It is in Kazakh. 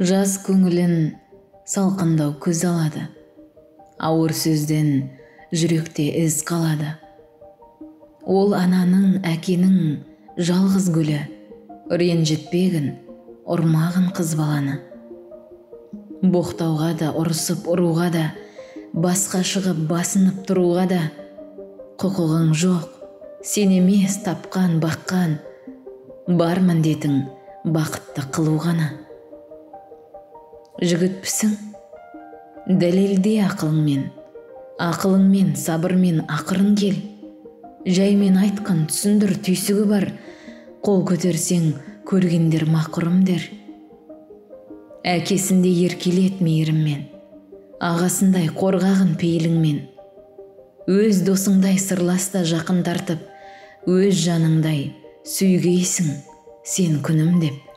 Жаз көңілін салқындау көз алады. Ауыр сөзден жүректе із қалады. Ол ананың, әкенің жалғыз гүлі, ренжітпегін, ұрмағын қыз баланы. Боқтауға да, ұрысып ұруға да, басқа шығып басынып тұруға да құқығың жоқ. Сен емес тапқан, баққан, бар міндетің бақытты қылу ғана. Жігітпісің? Дәлелде ақылыңмен, сабырмен ақырын кел. Жаймен айтқан түсіндір, түйсігі бар. Қол көтерсең, көргендер мақұрым дер. Әкесінде еркелет мейіріммен, ағасындай қорғағын пейіліңмен. Өз досыңдай сырласта жақын тартып, өз жаныңдай сүйгейсің сен күнім деп.